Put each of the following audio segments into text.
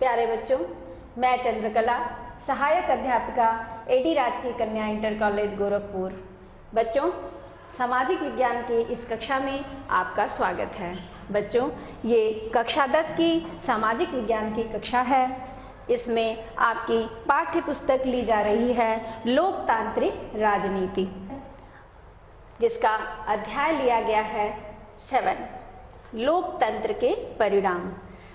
प्यारे बच्चों, मैं चंद्रकला, सहायक अध्यापिका एडी राजकीय कन्या इंटर कॉलेज गोरखपुर। बच्चों, सामाजिक विज्ञान के इस कक्षा में आपका स्वागत है। बच्चों, ये कक्षा 10 की सामाजिक विज्ञान की कक्षा है। इसमें आपकी पाठ्य पुस्तक ली जा रही है लोकतांत्रिक राजनीति, जिसका अध्याय लिया गया है 7 लोकतंत्र के परिणाम।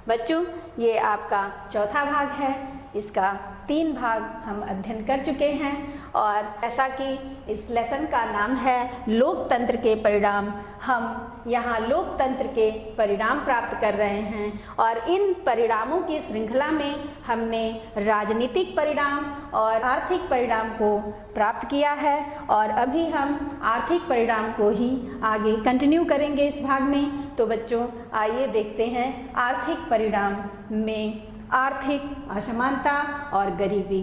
बच्चों, ये आपका चौथा भाग है। इसका 3 भाग हम अध्ययन कर चुके हैं और ऐसा कि इस लेसन का नाम है लोकतंत्र के परिणाम। हम यहाँ लोकतंत्र के परिणाम प्राप्त कर रहे हैं और इन परिणामों की श्रृंखला में हमने राजनीतिक परिणाम और आर्थिक परिणाम को प्राप्त किया है और अभी हम आर्थिक परिणाम को ही आगे कंटिन्यू करेंगे इस भाग में। तो बच्चों, आइए देखते हैं आर्थिक परिणाम में आर्थिक असमानता और गरीबी।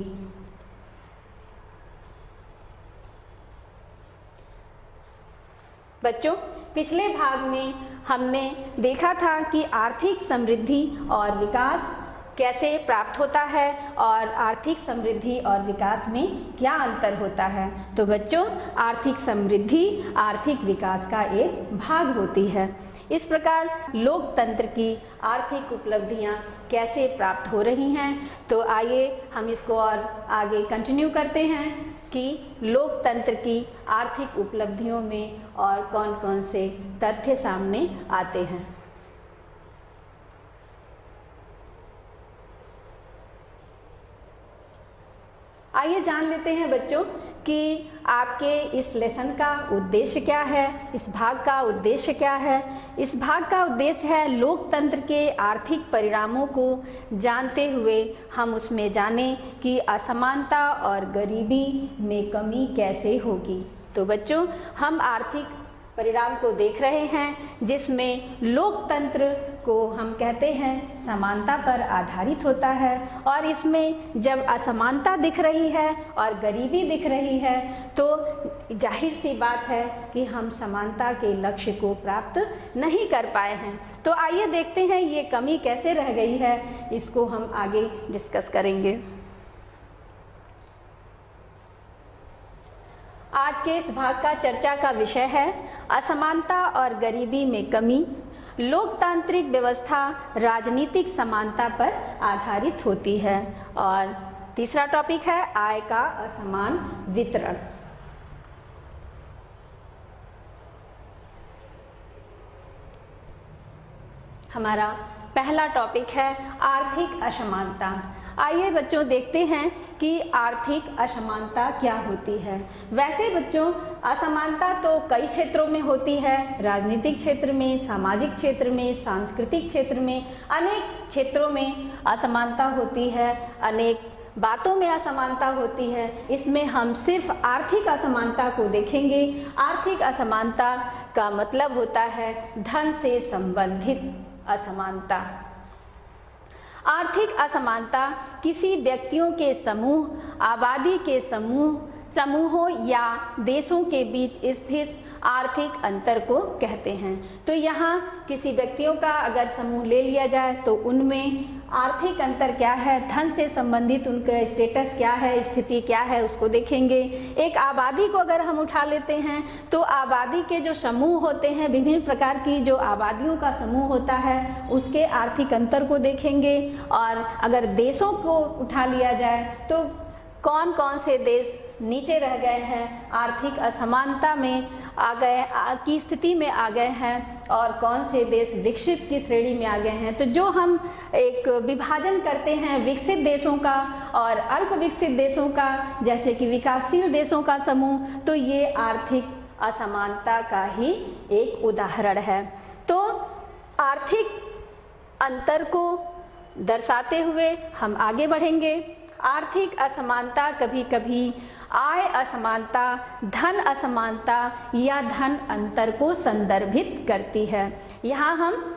बच्चों, पिछले भाग में हमने देखा था कि आर्थिक समृद्धि और विकास कैसे प्राप्त होता है और आर्थिक समृद्धि और विकास में क्या अंतर होता है। तो बच्चों, आर्थिक समृद्धि आर्थिक विकास का एक भाग होती है। इस प्रकार लोकतंत्र की आर्थिक उपलब्धियां कैसे प्राप्त हो रही हैं, तो आइए हम इसको और आगे कंटिन्यू करते हैं कि लोकतंत्र की आर्थिक उपलब्धियों में और कौन कौन से तथ्य सामने आते हैं। आइए जान लेते हैं बच्चों कि आपके इस लेसन का उद्देश्य क्या है, इस भाग का उद्देश्य क्या है। इस भाग का उद्देश्य है लोकतंत्र के आर्थिक परिणामों को जानते हुए हम उसमें जानें कि असमानता और गरीबी में कमी कैसे होगी। तो बच्चों, हम आर्थिक परिणाम को देख रहे हैं जिसमें लोकतंत्र को हम कहते हैं समानता पर आधारित होता है और इसमें जब असमानता दिख रही है और गरीबी दिख रही है तो जाहिर सी बात है कि हम समानता के लक्ष्य को प्राप्त नहीं कर पाए हैं। तो आइए देखते हैं ये कमी कैसे रह गई है, इसको हम आगे डिस्कस करेंगे। आज के इस भाग का चर्चा का विषय है असमानता और गरीबी में कमी। लोकतांत्रिक व्यवस्था राजनीतिक समानता पर आधारित होती है और तीसरा टॉपिक है आय का असमान वितरण। हमारा पहला टॉपिक है आर्थिक असमानता। आइए बच्चों देखते हैं कि आर्थिक असमानता क्या होती है। वैसे बच्चों, असमानता तो कई क्षेत्रों में होती है, राजनीतिक क्षेत्र में, सामाजिक क्षेत्र में, सांस्कृतिक क्षेत्र में, अनेक क्षेत्रों में असमानता होती है, अनेक बातों में असमानता होती है। इसमें हम सिर्फ आर्थिक असमानता को देखेंगे। आर्थिक असमानता का मतलब होता है धन से संबंधित असमानता। आर्थिक असमानता किसी व्यक्तियों के समूह, आबादी के समूहों या देशों के बीच स्थित आर्थिक अंतर को कहते हैं। तो यहाँ किसी व्यक्तियों का अगर समूह ले लिया जाए तो उनमें आर्थिक अंतर क्या है, धन से संबंधित उनका स्टेटस क्या है, स्थिति क्या है, उसको देखेंगे। एक आबादी को अगर हम उठा लेते हैं तो आबादी के जो समूह होते हैं, विभिन्न प्रकार की जो आबादियों का समूह होता है, उसके आर्थिक अंतर को देखेंगे। और अगर देशों को उठा लिया जाए तो कौन कौन से देश नीचे रह गए हैं, आर्थिक असमानता में आ गए की स्थिति में आ गए हैं और कौन से देश विकसित की श्रेणी में आ गए हैं। तो जो हम एक विभाजन करते हैं विकसित देशों का और अल्प विकसित देशों का, जैसे कि विकासशील देशों का समूह, तो ये आर्थिक असमानता का ही एक उदाहरण है। तो आर्थिक अंतर को दर्शाते हुए हम आगे बढ़ेंगे। आर्थिक असमानता कभी कभी आय असमानता, धन असमानता या धन अंतर को संदर्भित करती है। यहाँ हम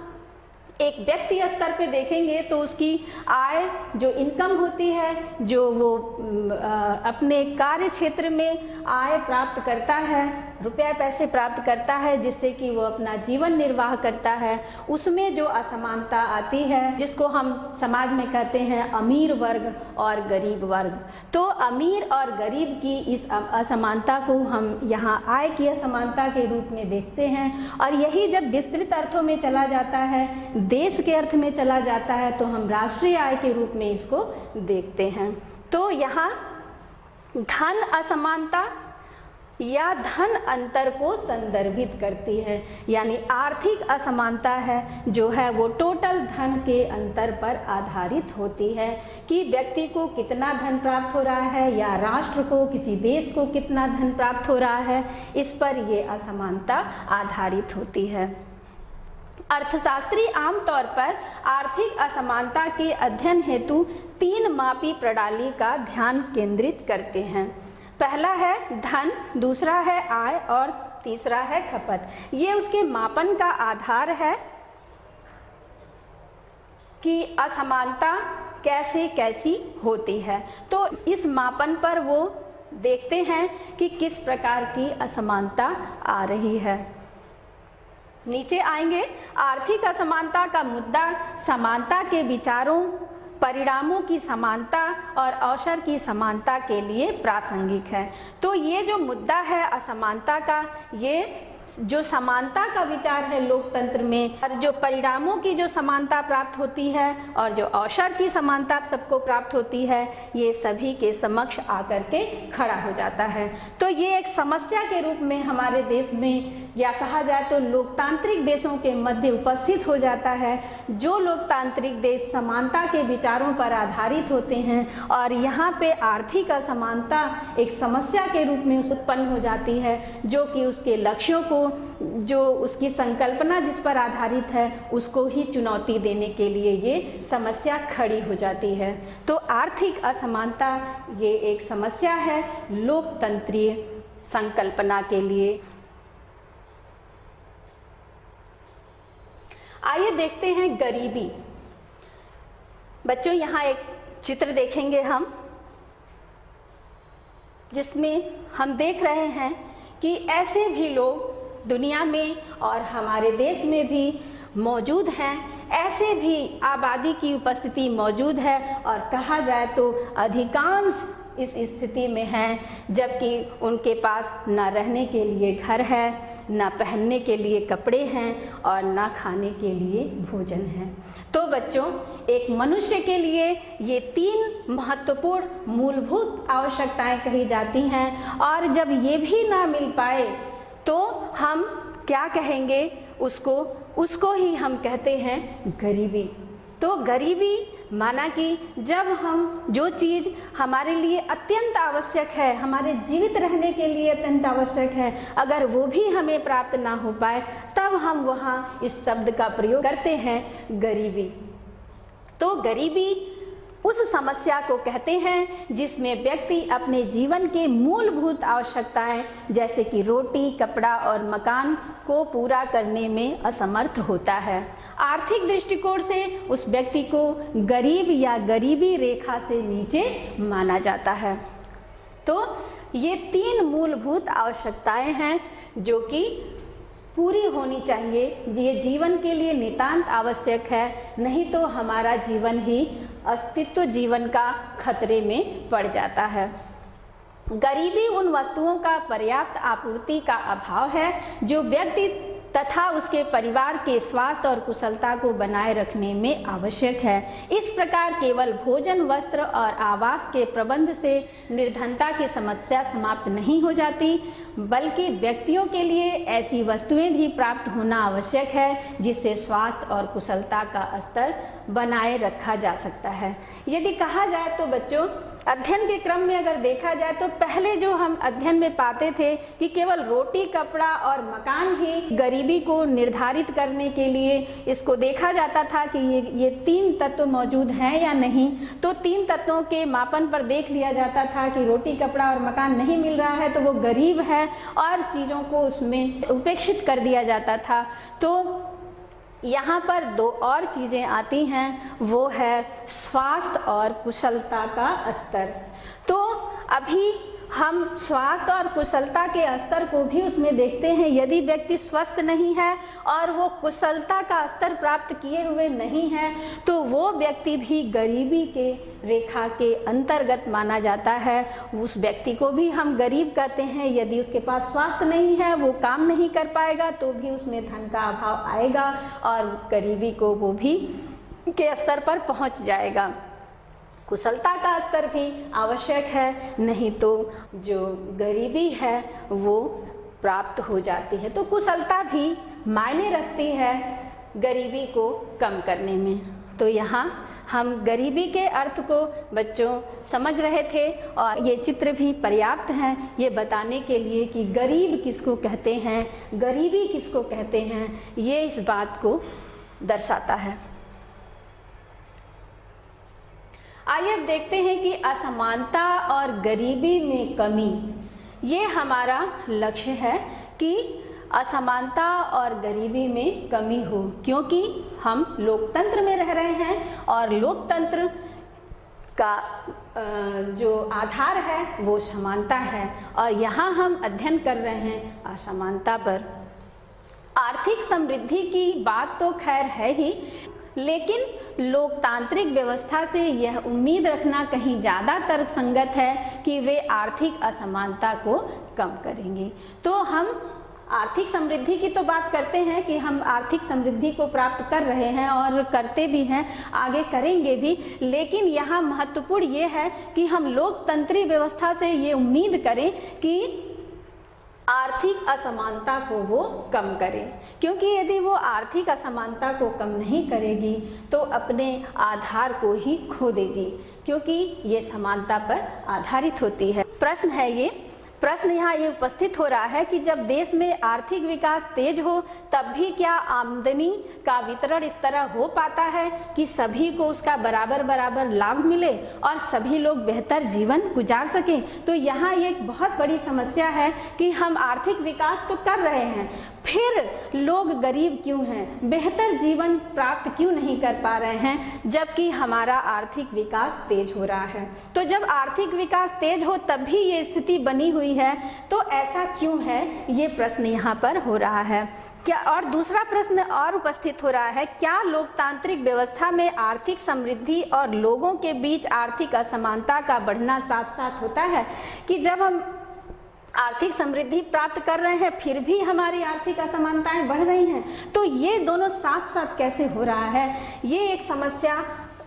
एक व्यक्ति स्तर पे देखेंगे तो उसकी आय जो इनकम होती है, जो वो अपने कार्य क्षेत्र में आय प्राप्त करता है, रुपया पैसे प्राप्त करता है जिससे कि वो अपना जीवन निर्वाह करता है, उसमें जो असमानता आती है जिसको हम समाज में कहते हैं अमीर वर्ग और गरीब वर्ग। तो अमीर और गरीब की इस असमानता को हम यहाँ आय की असमानता के रूप में देखते हैं, और यही जब विस्तृत अर्थों में चला जाता है, देश के अर्थ में चला जाता है, तो हम राष्ट्रीय आय के रूप में इसको देखते हैं। तो यहाँ धन असमानता या धन अंतर को संदर्भित करती है, यानी आर्थिक असमानता है जो है वो टोटल धन के अंतर पर आधारित होती है कि व्यक्ति को कितना धन प्राप्त हो रहा है या राष्ट्र को, किसी देश को कितना धन प्राप्त हो रहा है, इस पर ये असमानता आधारित होती है। अर्थशास्त्री आमतौर पर आर्थिक असमानता के अध्ययन हेतु 3 मापी प्रणाली का ध्यान केंद्रित करते हैं। पहला है धन, दूसरा है आय और तीसरा है खपत। ये उसके मापन का आधार है कि असमानता कैसे कैसी होती है। तो इस मापन पर वो देखते हैं कि किस प्रकार की असमानता आ रही है। नीचे आएंगे, आर्थिक असमानता का मुद्दा समानता के विचारों, परिणामों की समानता और अवसर की समानता के लिए प्रासंगिक है। तो ये जो मुद्दा है असमानता का, ये जो समानता का विचार है लोकतंत्र में, और जो परिणामों की जो समानता प्राप्त होती है और जो अवसर की समानता सबको प्राप्त होती है, ये सभी के समक्ष आकर के खड़ा हो जाता है। तो ये एक समस्या के रूप में हमारे देश में, या कहा जाए तो लोकतांत्रिक देशों के मध्य उपस्थित हो जाता है। जो लोकतांत्रिक देश समानता के विचारों पर आधारित होते हैं और यहाँ पे आर्थिक असमानता एक समस्या के रूप में उत्पन्न हो जाती है, जो कि उसके लक्ष्यों को, जो उसकी संकल्पना जिस पर आधारित है, उसको ही चुनौती देने के लिए ये समस्या खड़ी हो जाती है। तो आर्थिक असमानता ये एक समस्या है लोकतंत्रीय संकल्पना के लिए। आइए देखते हैं गरीबी। बच्चों यहाँ एक चित्र देखेंगे हम, जिसमें हम देख रहे हैं कि ऐसे भी लोग दुनिया में और हमारे देश में भी मौजूद हैं, ऐसे भी आबादी की उपस्थिति मौजूद है, और कहा जाए तो अधिकांश इस स्थिति में हैं जबकि उनके पास ना रहने के लिए घर है, ना पहनने के लिए कपड़े हैं और ना खाने के लिए भोजन है। तो बच्चों, एक मनुष्य के लिए ये 3 महत्वपूर्ण मूलभूत आवश्यकताएं कही जाती हैं, और जब ये भी ना मिल पाए तो हम क्या कहेंगे, उसको ही हम कहते हैं गरीबी। तो गरीबी माना कि जब हम जो चीज़ हमारे लिए अत्यंत आवश्यक है, हमारे जीवित रहने के लिए अत्यंत आवश्यक है, अगर वो भी हमें प्राप्त ना हो पाए, तब हम वहाँ इस शब्द का प्रयोग करते हैं गरीबी। तो गरीबी उस समस्या को कहते हैं जिसमें व्यक्ति अपने जीवन के मूलभूत आवश्यकताएं जैसे कि रोटी, कपड़ा और मकान को पूरा करने में असमर्थ होता है। आर्थिक दृष्टिकोण से उस व्यक्ति को गरीब या गरीबी रेखा से नीचे माना जाता है। तो ये 3 मूलभूत आवश्यकताएं हैं जो कि पूरी होनी चाहिए। ये जीवन के लिए नितांत आवश्यक है, नहीं तो हमारा जीवन ही अस्तित्व जीवन का खतरे में पड़ जाता है। गरीबी उन वस्तुओं का पर्याप्त आपूर्ति का अभाव है जो व्यक्ति तथा उसके परिवार के स्वास्थ्य और कुशलता को बनाए रखने में आवश्यक है। इस प्रकार केवल भोजन, वस्त्र और आवास के प्रबंध से निर्धनता की समस्या समाप्त नहीं हो जाती, बल्कि व्यक्तियों के लिए ऐसी वस्तुएं भी प्राप्त होना आवश्यक है जिससे स्वास्थ्य और कुशलता का स्तर बनाए रखा जा सकता है। यदि कहा जाए तो बच्चों, अध्ययन के क्रम में अगर देखा जाए तो पहले जो हम अध्ययन में पाते थे कि केवल रोटी, कपड़ा और मकान ही गरीबी को निर्धारित करने के लिए इसको देखा जाता था कि ये 3 तत्व मौजूद हैं या नहीं। तो 3 तत्वों के मापन पर देख लिया जाता था कि रोटी, कपड़ा और मकान नहीं मिल रहा है तो वो गरीब है, और चीज़ों को उसमें उपेक्षित कर दिया जाता था। तो यहाँ पर 2 और चीज़ें आती हैं, वो है स्वास्थ्य और कुशलता का स्तर। तो अभी हम स्वास्थ्य और कुशलता के स्तर को भी उसमें देखते हैं। यदि व्यक्ति स्वस्थ नहीं है और वो कुशलता का स्तर प्राप्त किए हुए नहीं है तो वो व्यक्ति भी गरीबी के रेखा के अंतर्गत माना जाता है। उस व्यक्ति को भी हम गरीब कहते हैं। यदि उसके पास स्वास्थ्य नहीं है, वो काम नहीं कर पाएगा, तो भी उसमें धन का अभाव आएगा और गरीबी को वो भी के स्तर पर पहुंच जाएगा। कुशलता का स्तर भी आवश्यक है, नहीं तो जो गरीबी है वो प्राप्त हो जाती है। तो कुशलता भी मायने रखती है गरीबी को कम करने में। तो यहाँ हम गरीबी के अर्थ को बच्चों समझ रहे थे और ये चित्र भी पर्याप्त हैं ये बताने के लिए कि गरीब किसको कहते हैं, गरीबी किसको कहते हैं, ये इस बात को दर्शाता है। आइए अब देखते हैं कि असमानता और गरीबी में कमी, ये हमारा लक्ष्य है कि असमानता और गरीबी में कमी हो, क्योंकि हम लोकतंत्र में रह रहे हैं और लोकतंत्र का जो आधार है वो समानता है और यहाँ हम अध्ययन कर रहे हैं असमानता पर। आर्थिक समृद्धि की बात तो खैर है ही, लेकिन लोकतांत्रिक व्यवस्था से यह उम्मीद रखना कहीं ज़्यादा तर्कसंगत है कि वे आर्थिक असमानता को कम करेंगे। तो हम आर्थिक समृद्धि की तो बात करते हैं कि हम आर्थिक समृद्धि को प्राप्त कर रहे हैं और करते भी हैं, आगे करेंगे भी, लेकिन यहाँ महत्वपूर्ण ये है कि हम लोकतंत्री व्यवस्था से ये उम्मीद करें कि आर्थिक असमानता को वो कम करे, क्योंकि यदि वो आर्थिक असमानता को कम नहीं करेगी तो अपने आधार को ही खो देगी, क्योंकि ये समानता पर आधारित होती है। प्रश्न यहाँ ये उपस्थित हो रहा है कि जब देश में आर्थिक विकास तेज हो तब भी क्या आमदनी का वितरण इस तरह हो पाता है कि सभी को उसका बराबर बराबर लाभ मिले और सभी लोग बेहतर जीवन गुजार सकें। तो यहाँ ये एक बहुत बड़ी समस्या है कि हम आर्थिक विकास तो कर रहे हैं, फिर लोग गरीब क्यों हैं, बेहतर जीवन प्राप्त क्यों नहीं कर पा रहे हैं, जबकि हमारा आर्थिक विकास तेज हो रहा है। तो जब आर्थिक विकास तेज हो तब भी ये स्थिति बनी हुई है, तो ऐसा क्यों है, ये प्रश्न यहाँ पर हो रहा है। क्या और दूसरा प्रश्न और उपस्थित हो रहा है, क्या लोकतांत्रिक व्यवस्था में आर्थिक समृद्धि और लोगों के बीच आर्थिक असमानता का बढ़ना साथ साथ होता है कि जब हम आर्थिक समृद्धि प्राप्त कर रहे हैं फिर भी हमारी आर्थिक असमानताएं बढ़ रही हैं, तो ये दोनों साथ साथ कैसे हो रहा है, ये एक समस्या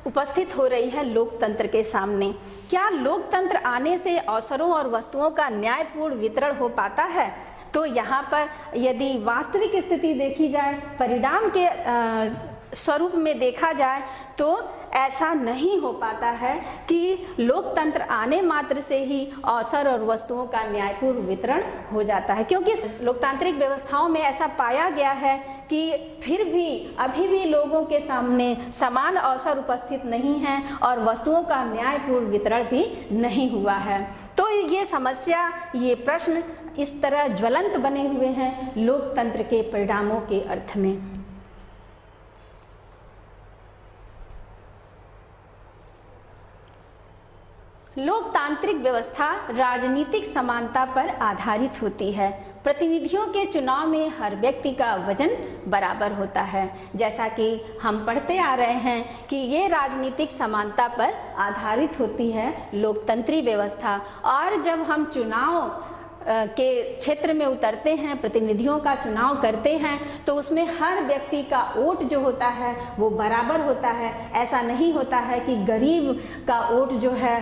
उपस्थित हो रही है लोकतंत्र के सामने। क्या लोकतंत्र आने से अवसरों और वस्तुओं का न्यायपूर्ण वितरण हो पाता है? तो यहाँ पर यदि वास्तविक स्थिति देखी जाए, परिणाम के स्वरूप में देखा जाए तो ऐसा नहीं हो पाता है कि लोकतंत्र आने मात्र से ही अवसर और वस्तुओं का न्यायपूर्ण वितरण हो जाता है, क्योंकि लोकतांत्रिक व्यवस्थाओं में ऐसा पाया गया है कि फिर भी अभी भी लोगों के सामने समान अवसर उपस्थित नहीं हैं और वस्तुओं का न्यायपूर्ण वितरण भी नहीं हुआ है। तो ये समस्या, ये प्रश्न इस तरह ज्वलंत बने हुए हैं लोकतंत्र के परिणामों के अर्थ में। लोकतांत्रिक व्यवस्था राजनीतिक समानता पर आधारित होती है। प्रतिनिधियों के चुनाव में हर व्यक्ति का वजन बराबर होता है, जैसा कि हम पढ़ते आ रहे हैं कि ये राजनीतिक समानता पर आधारित होती है लोकतंत्री व्यवस्था। और जब हम चुनाव के क्षेत्र में उतरते हैं, प्रतिनिधियों का चुनाव करते हैं, तो उसमें हर व्यक्ति का वोट जो होता है वो बराबर होता है। ऐसा नहीं होता है कि गरीब का वोट जो है,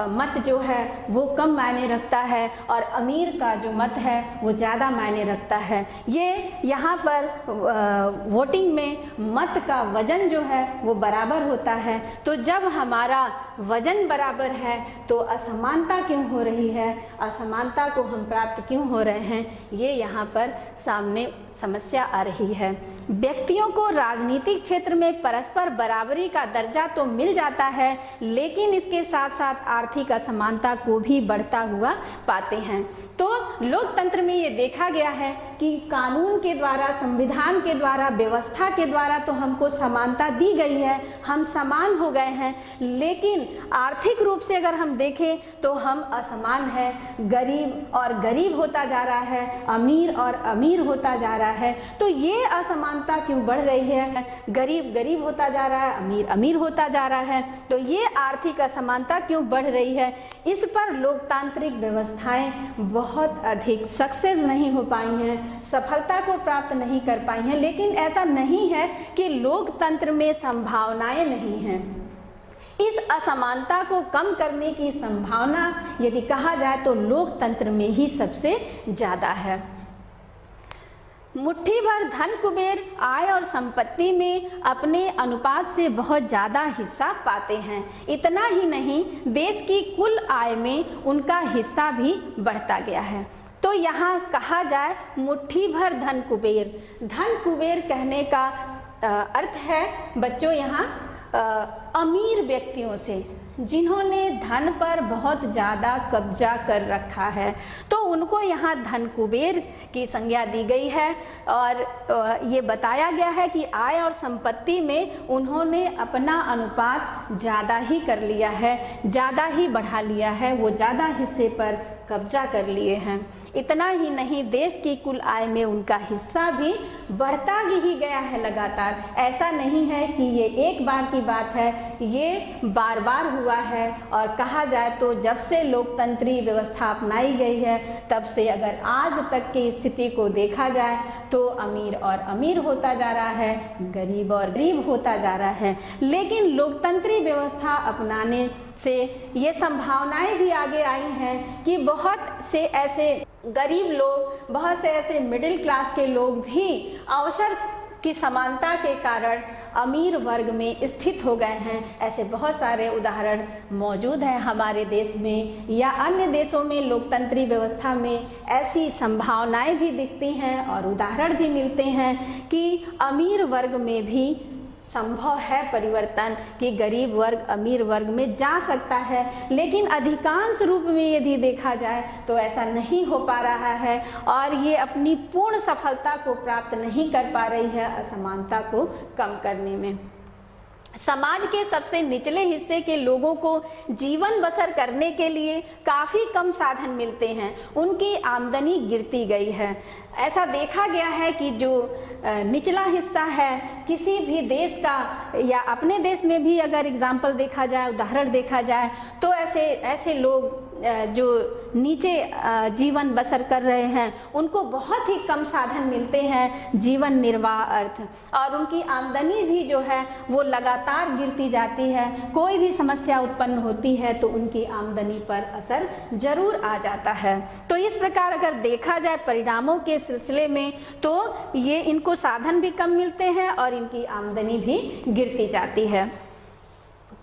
मत जो है वो कम मायने रखता है और अमीर का जो मत है वो ज़्यादा मायने रखता है। ये यहाँ पर वोटिंग में मत का वजन जो है वो बराबर होता है। तो जब हमारा वजन बराबर है तो असमानता क्यों हो रही है, असमानता को हम प्राप्त क्यों हो रहे हैं, ये यहाँ पर सामने समस्या आ रही है। व्यक्तियों को राजनीतिक क्षेत्र में परस्पर बराबरी का दर्जा तो मिल जाता है, लेकिन इसके साथ साथ आर्थिक असमानता को भी बढ़ता हुआ पाते हैं। तो लोकतंत्र में ये देखा गया है कि कानून के द्वारा, संविधान के द्वारा, व्यवस्था के द्वारा तो हमको समानता दी गई है, हम समान हो गए हैं, लेकिन आर्थिक रूप से अगर हम देखें तो हम असमान हैं। गरीब और गरीब होता जा रहा है, अमीर और अमीर होता जा रहा है। तो ये असमानता क्यों बढ़ रही है? गरीब गरीब होता जा रहा है, अमीर अमीर होता जा रहा है। तो ये आर्थिक असमानता क्यों बढ़ रही है? इस पर लोकतांत्रिक व्यवस्थाएं बहुत अधिक सक्सेस नहीं हो पाई हैं, सफलता को प्राप्त नहीं कर पाई हैं। लेकिन ऐसा नहीं है कि लोकतंत्र में संभावनाएं नहीं हैं। इस असमानता को कम करने की संभावना यदि कहा जाए तो लोकतंत्र में ही सबसे ज़्यादा है। मुट्ठी भर धन कुबेर आय और संपत्ति में अपने अनुपात से बहुत ज़्यादा हिस्सा पाते हैं। इतना ही नहीं, देश की कुल आय में उनका हिस्सा भी बढ़ता गया है। तो यहाँ कहा जाए मुट्ठी भर धन कुबेर, धन कुबेर कहने का अर्थ है बच्चों यहाँ अमीर व्यक्तियों से, जिन्होंने धन पर बहुत ज़्यादा कब्जा कर रखा है, तो उनको यहाँ धन कुबेर की संज्ञा दी गई है। और ये बताया गया है कि आय और संपत्ति में उन्होंने अपना अनुपात ज़्यादा ही कर लिया है, ज़्यादा ही बढ़ा लिया है, वो ज़्यादा हिस्से पर कब्जा कर लिए हैं। इतना ही नहीं, देश की कुल आय में उनका हिस्सा भी बढ़ता ही गया है लगातार। ऐसा नहीं है कि ये एक बार की बात है, ये बार बार हुआ है। और कहा जाए तो जब से लोकतंत्री व्यवस्था अपनाई गई है, तब से अगर आज तक की स्थिति को देखा जाए तो अमीर और अमीर होता जा रहा है, गरीब और गरीब होता जा रहा है। लेकिन लोकतंत्री व्यवस्था अपनाने से ये संभावनाएं भी आगे आई हैं कि बहुत से ऐसे गरीब लोग, बहुत से ऐसे मिडिल क्लास के लोग भी अवसर की समानता के कारण अमीर वर्ग में स्थित हो गए हैं। ऐसे बहुत सारे उदाहरण मौजूद हैं हमारे देश में या अन्य देशों में। लोकतंत्री व्यवस्था में ऐसी संभावनाएं भी दिखती हैं और उदाहरण भी मिलते हैं कि अमीर वर्ग में भी संभव है परिवर्तन, कि गरीब वर्ग अमीर वर्ग में जा सकता है। लेकिन अधिकांश रूप में यदि देखा जाए तो ऐसा नहीं हो पा रहा है और ये अपनी पूर्ण सफलता को प्राप्त नहीं कर पा रही है असमानता को कम करने में। समाज के सबसे निचले हिस्से के लोगों को जीवन बसर करने के लिए काफ़ी कम साधन मिलते हैं, उनकी आमदनी गिरती गई है। ऐसा देखा गया है कि जो निचला हिस्सा है किसी भी देश का या अपने देश में भी अगर एग्जाम्पल देखा जाए, उदाहरण देखा जाए, तो ऐसे लोग जो नीचे जीवन बसर कर रहे हैं उनको बहुत ही कम साधन मिलते हैं जीवन निर्वाह अर्थ, और उनकी आमदनी भी जो है वो लगातार गिरती जाती है। कोई भी समस्या उत्पन्न होती है तो उनकी आमदनी पर असर जरूर आ जाता है। तो इस प्रकार अगर देखा जाए परिणामों के सिलसिले में तो ये इनको साधन भी कम मिलते हैं और इनकी आमदनी भी गिरती जाती है।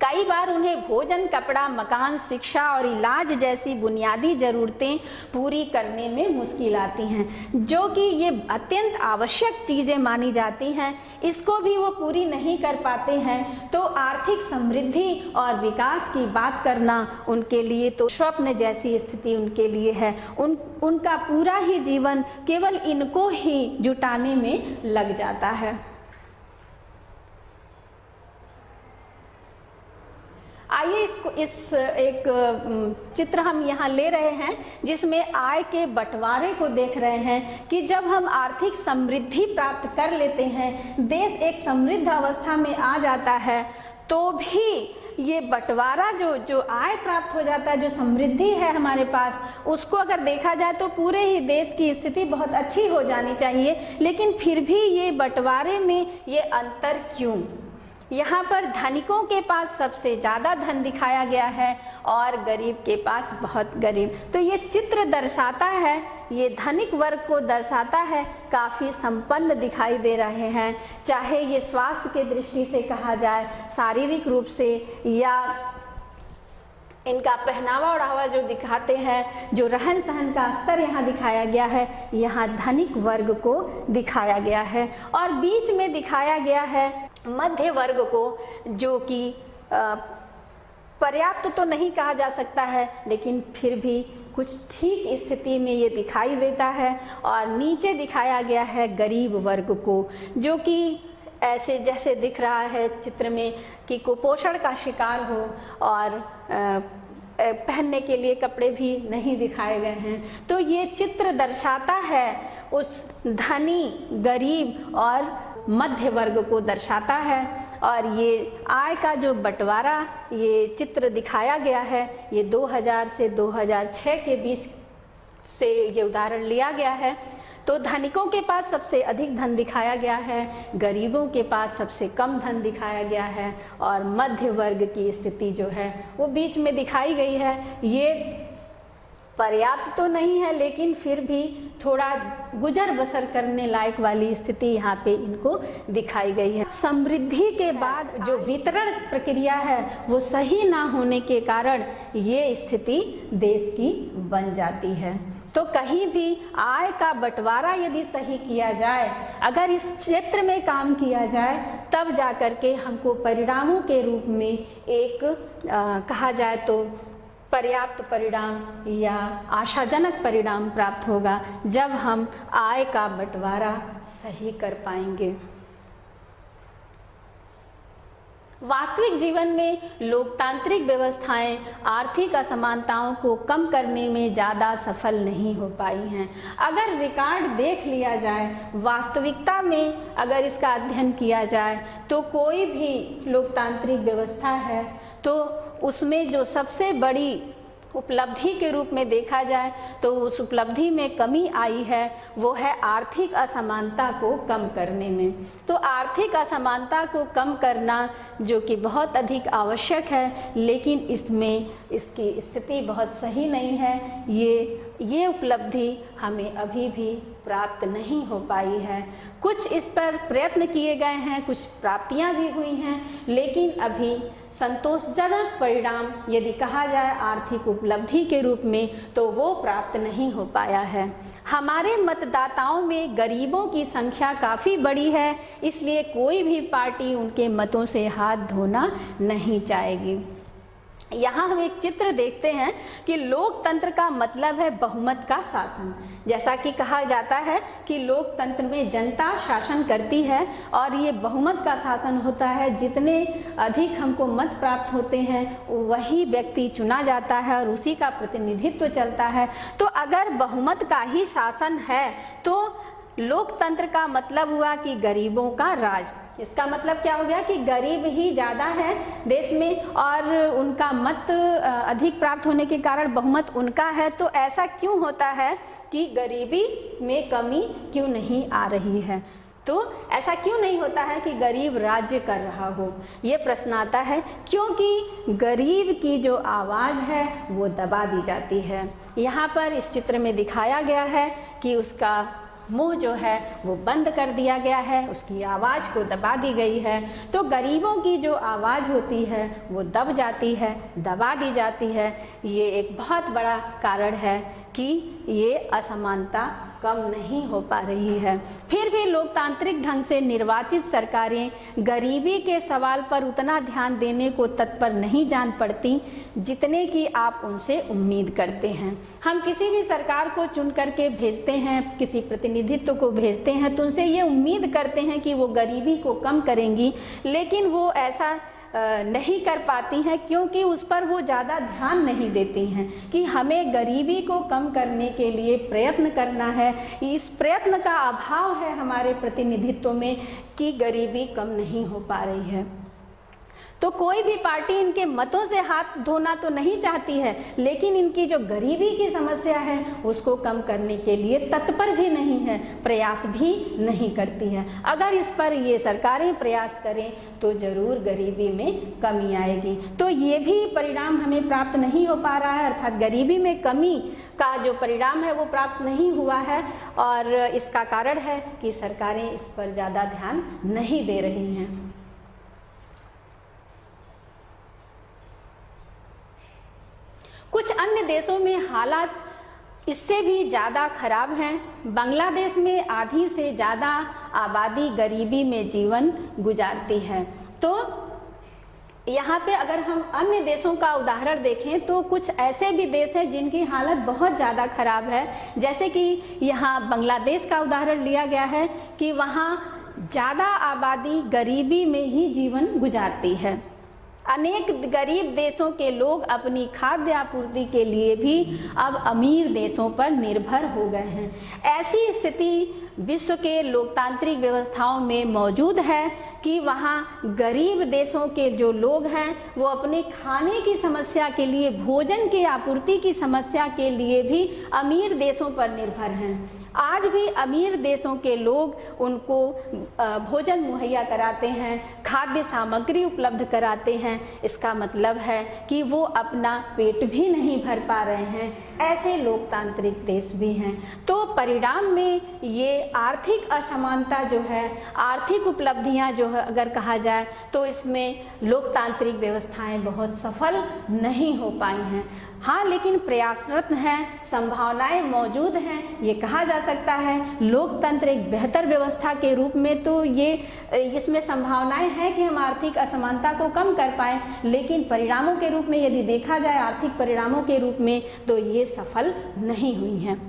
कई बार उन्हें भोजन, कपड़ा, मकान, शिक्षा और इलाज जैसी बुनियादी ज़रूरतें पूरी करने में मुश्किल आती हैं, जो कि ये अत्यंत आवश्यक चीज़ें मानी जाती हैं, इसको भी वो पूरी नहीं कर पाते हैं। तो आर्थिक समृद्धि और विकास की बात करना उनके लिए तो स्वप्न जैसी स्थिति उनके लिए है। उनका पूरा ही जीवन केवल इनको ही जुटाने में लग जाता है। आइए इस एक चित्र हम यहाँ ले रहे हैं जिसमें आय के बंटवारे को देख रहे हैं कि जब हम आर्थिक समृद्धि प्राप्त कर लेते हैं, देश एक समृद्ध अवस्था में आ जाता है, तो भी ये बंटवारा जो आय प्राप्त हो जाता है, जो समृद्धि है हमारे पास, उसको अगर देखा जाए तो पूरे ही देश की स्थिति बहुत अच्छी हो जानी चाहिए। लेकिन फिर भी ये बंटवारे में ये अंतर क्यों? यहाँ पर धनिकों के पास सबसे ज़्यादा धन दिखाया गया है और गरीब के पास बहुत गरीब। तो ये चित्र दर्शाता है, ये धनिक वर्ग को दर्शाता है, काफ़ी संपन्न दिखाई दे रहे हैं, चाहे ये स्वास्थ्य के दृष्टि से कहा जाए, शारीरिक रूप से, या इनका पहनावा ओढ़ावा जो दिखाते हैं, जो रहन सहन का स्तर यहाँ दिखाया गया है, यहाँ धनिक वर्ग को दिखाया गया है। और बीच में दिखाया गया है मध्य वर्ग को, जो कि पर्याप्त तो नहीं कहा जा सकता है, लेकिन फिर भी कुछ ठीक स्थिति में ये दिखाई देता है। और नीचे दिखाया गया है गरीब वर्ग को, जो कि ऐसे जैसे दिख रहा है चित्र में कि कुपोषण का शिकार हो और पहनने के लिए कपड़े भी नहीं दिखाए गए हैं। तो ये चित्र दर्शाता है उस धनी, गरीब और मध्य वर्ग को दर्शाता है। और ये आय का जो बंटवारा ये चित्र दिखाया गया है, ये 2000 से 2006 के बीच से ये उदाहरण लिया गया है। तो धनिकों के पास सबसे अधिक धन दिखाया गया है, गरीबों के पास सबसे कम धन दिखाया गया है, और मध्य वर्ग की स्थिति जो है वो बीच में दिखाई गई है। ये पर्याप्त तो नहीं है, लेकिन फिर भी थोड़ा गुजर बसर करने लायक वाली स्थिति यहाँ पे इनको दिखाई गई है। समृद्धि के बाद जो वितरण प्रक्रिया है वो सही ना होने के कारण ये स्थिति देश की बन जाती है। तो कहीं भी आय का बंटवारा यदि सही किया जाए, अगर इस क्षेत्र में काम किया जाए, तब जा कर के हमको परिणामों के रूप में एक कहा जाए तो पर्याप्त परिणाम या आशाजनक परिणाम प्राप्त होगा, जब हम आय का बंटवारा सही कर पाएंगे। वास्तविक जीवन में लोकतांत्रिक व्यवस्थाएं आर्थिक असमानताओं को कम करने में ज़्यादा सफल नहीं हो पाई हैं। अगर रिकॉर्ड देख लिया जाए, वास्तविकता में अगर इसका अध्ययन किया जाए, तो कोई भी लोकतांत्रिक व्यवस्था है तो उसमें जो सबसे बड़ी उपलब्धि के रूप में देखा जाए तो उस उपलब्धि में कमी आई है वो है आर्थिक असमानता को कम करने में। तो आर्थिक असमानता को कम करना जो कि बहुत अधिक आवश्यक है, लेकिन इसमें इसकी स्थिति बहुत सही नहीं है। ये उपलब्धि हमें अभी भी प्राप्त नहीं हो पाई है। कुछ इस पर प्रयत्न किए गए हैं, कुछ प्राप्तियां भी हुई हैं, लेकिन अभी संतोषजनक परिणाम यदि कहा जाए आर्थिक उपलब्धि के रूप में तो वो प्राप्त नहीं हो पाया है। हमारे मतदाताओं में गरीबों की संख्या काफ़ी बड़ी है, इसलिए कोई भी पार्टी उनके मतों से हाथ धोना नहीं चाहेगी। यहाँ हम एक चित्र देखते हैं कि लोकतंत्र का मतलब है बहुमत का शासन। जैसा कि कहा जाता है कि लोकतंत्र में जनता शासन करती है और ये बहुमत का शासन होता है। जितने अधिक हमको मत प्राप्त होते हैं वही व्यक्ति चुना जाता है और उसी का प्रतिनिधित्व चलता है। तो अगर बहुमत का ही शासन है तो लोकतंत्र का मतलब हुआ कि गरीबों का राज। इसका मतलब क्या हो गया कि गरीब ही ज़्यादा है देश में और उनका मत अधिक प्राप्त होने के कारण बहुमत उनका है। तो ऐसा क्यों होता है कि गरीबी में कमी क्यों नहीं आ रही है? तो ऐसा क्यों नहीं होता है कि गरीब राज्य कर रहा हो? ये प्रश्न आता है क्योंकि गरीब की जो आवाज़ है वो दबा दी जाती है। यहाँ पर इस चित्र में दिखाया गया है कि उसका मुंह जो है वो बंद कर दिया गया है, उसकी आवाज़ को दबा दी गई है। तो गरीबों की जो आवाज़ होती है वो दब जाती है, दबा दी जाती है। ये एक बहुत बड़ा कारण है कि ये असमानता कम नहीं हो पा रही है। फिर भी लोकतांत्रिक ढंग से निर्वाचित सरकारें गरीबी के सवाल पर उतना ध्यान देने को तत्पर नहीं जान पड़ती जितने कि आप उनसे उम्मीद करते हैं। हम किसी भी सरकार को चुन करके भेजते हैं, किसी प्रतिनिधित्व को भेजते हैं तो उनसे ये उम्मीद करते हैं कि वो गरीबी को कम करेंगी, लेकिन वो ऐसा नहीं कर पाती हैं क्योंकि उस पर वो ज़्यादा ध्यान नहीं देती हैं कि हमें गरीबी को कम करने के लिए प्रयत्न करना है। इस प्रयत्न का अभाव है हमारे प्रतिनिधित्व में कि गरीबी कम नहीं हो पा रही है। तो कोई भी पार्टी इनके मतों से हाथ धोना तो नहीं चाहती है, लेकिन इनकी जो गरीबी की समस्या है उसको कम करने के लिए तत्पर भी नहीं है, प्रयास भी नहीं करती है। अगर इस पर ये सरकारें प्रयास करें तो जरूर गरीबी में कमी आएगी। तो ये भी परिणाम हमें प्राप्त नहीं हो पा रहा है, अर्थात गरीबी में कमी का जो परिणाम है वो प्राप्त नहीं हुआ है। और इसका कारण है कि सरकारें इस पर ज़्यादा ध्यान नहीं दे रही हैं। कुछ अन्य देशों में हालात इससे भी ज़्यादा खराब हैं। बांग्लादेश में आधी से ज़्यादा आबादी गरीबी में जीवन गुजारती है। तो यहाँ पे अगर हम अन्य देशों का उदाहरण देखें तो कुछ ऐसे भी देश हैं जिनकी हालत बहुत ज़्यादा खराब है। जैसे कि यहाँ बांग्लादेश का उदाहरण लिया गया है कि वहाँ ज़्यादा आबादी गरीबी में ही जीवन गुजारती है। अनेक गरीब देशों के लोग अपनी खाद्य आपूर्ति के लिए भी अब अमीर देशों पर निर्भर हो गए हैं। ऐसी स्थिति विश्व के लोकतांत्रिक व्यवस्थाओं में मौजूद है कि वहाँ गरीब देशों के जो लोग हैं वो अपने खाने की समस्या के लिए, भोजन की आपूर्ति की समस्या के लिए भी अमीर देशों पर निर्भर हैं। आज भी अमीर देशों के लोग उनको भोजन मुहैया कराते हैं, खाद्य सामग्री उपलब्ध कराते हैं। इसका मतलब है कि वो अपना पेट भी नहीं भर पा रहे हैं। ऐसे लोकतांत्रिक देश भी हैं। तो परिणाम में ये आर्थिक असमानता जो है, आर्थिक उपलब्धियां जो है अगर कहा जाए तो इसमें लोकतांत्रिक व्यवस्थाएं बहुत सफल नहीं हो पाई हैं। हाँ, लेकिन प्रयासरत हैं, संभावनाएं मौजूद हैं। ये कहा जा सकता है लोकतंत्र एक बेहतर व्यवस्था के रूप में तो इसमें संभावनाएं हैं कि हम आर्थिक असमानता को कम कर पाएं, लेकिन परिणामों के रूप में यदि देखा जाए, आर्थिक परिणामों के रूप में, तो ये सफल नहीं हुई हैं।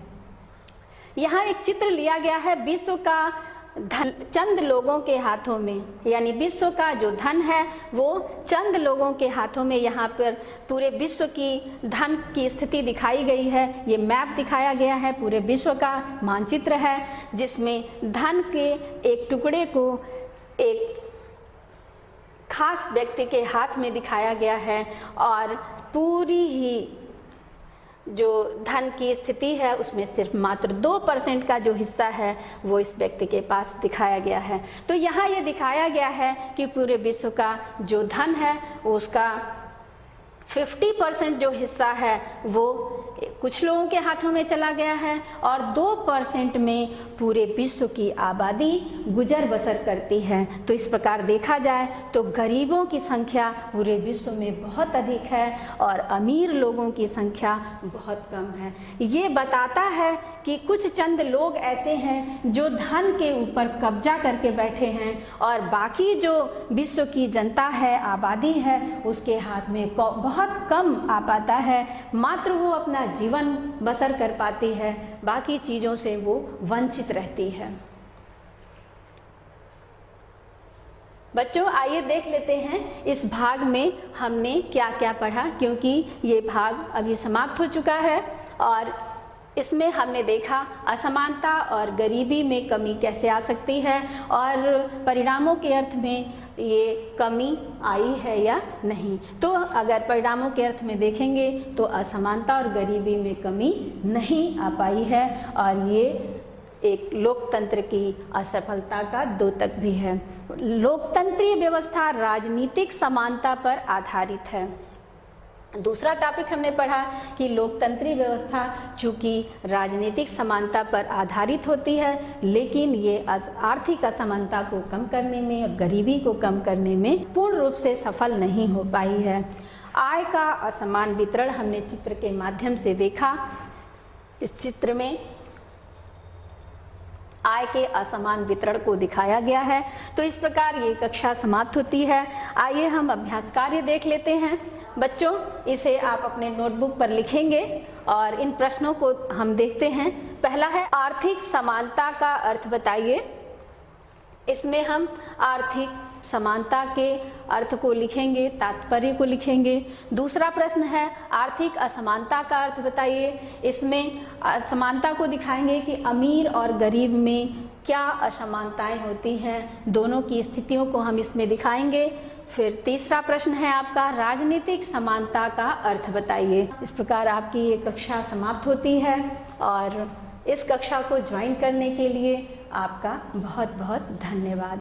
यहाँ एक चित्र लिया गया है विश्व का धन चंद लोगों के हाथों में, यानी विश्व का जो धन है वो चंद लोगों के हाथों में। यहाँ पर पूरे विश्व की धन की स्थिति दिखाई गई है। ये मैप दिखाया गया है, पूरे विश्व का मानचित्र है जिसमें धन के एक टुकड़े को एक खास व्यक्ति के हाथ में दिखाया गया है और पूरी ही जो धन की स्थिति है उसमें सिर्फ मात्र 2% का जो हिस्सा है वो इस व्यक्ति के पास दिखाया गया है। तो यहाँ ये दिखाया गया है कि पूरे विश्व का जो धन है उसका 50% जो हिस्सा है वो कुछ लोगों के हाथों में चला गया है और 2% में पूरे विश्व की आबादी गुजर बसर करती है। तो इस प्रकार देखा जाए तो गरीबों की संख्या पूरे विश्व में बहुत अधिक है और अमीर लोगों की संख्या बहुत कम है। ये बताता है कि कुछ चंद लोग ऐसे हैं जो धन के ऊपर कब्जा करके बैठे हैं और बाकी जो विश्व की जनता है, आबादी है, उसके हाथ में बहुत कम आ पाता है। मात्र वो अपना जीवन बसर कर पाती है, बाकी चीज़ों से वो वंचित रहती है। बच्चों, आइए देख लेते हैं इस भाग में हमने क्या क्या पढ़ा, क्योंकि ये भाग अभी समाप्त हो चुका है और इसमें हमने देखा असमानता और गरीबी में कमी कैसे आ सकती है और परिणामों के अर्थ में ये कमी आई है या नहीं। तो अगर परिणामों के अर्थ में देखेंगे तो असमानता और गरीबी में कमी नहीं आ पाई है और ये एक लोकतंत्र की असफलता का द्योतक भी है। लोकतंत्रीय व्यवस्था राजनीतिक समानता पर आधारित है। दूसरा टॉपिक हमने पढ़ा कि लोकतंत्रीय व्यवस्था चूँकि राजनीतिक समानता पर आधारित होती है, लेकिन ये आर्थिक असमानता को कम करने में और गरीबी को कम करने में पूर्ण रूप से सफल नहीं हो पाई है। आय का असमान वितरण हमने चित्र के माध्यम से देखा। इस चित्र में आय के असमान वितरण को दिखाया गया है। तो इस प्रकार ये कक्षा समाप्त होती है। आइए हम अभ्यास कार्य देख लेते हैं। बच्चों, इसे आप अपने नोटबुक पर लिखेंगे और इन प्रश्नों को हम देखते हैं। पहला है आर्थिक समानता का अर्थ बताइए। इसमें हम आर्थिक समानता के अर्थ को लिखेंगे, तात्पर्य को लिखेंगे। दूसरा प्रश्न है आर्थिक असमानता का अर्थ बताइए। इसमें असमानता को दिखाएंगे कि अमीर और गरीब में क्या असमानताएं होती हैं, दोनों की स्थितियों को हम इसमें दिखाएंगे। फिर तीसरा प्रश्न है आपका राजनीतिक समानता का अर्थ बताइए। इस प्रकार आपकी ये कक्षा समाप्त होती है और इस कक्षा को ज्वाइन करने के लिए आपका बहुत बहुत धन्यवाद।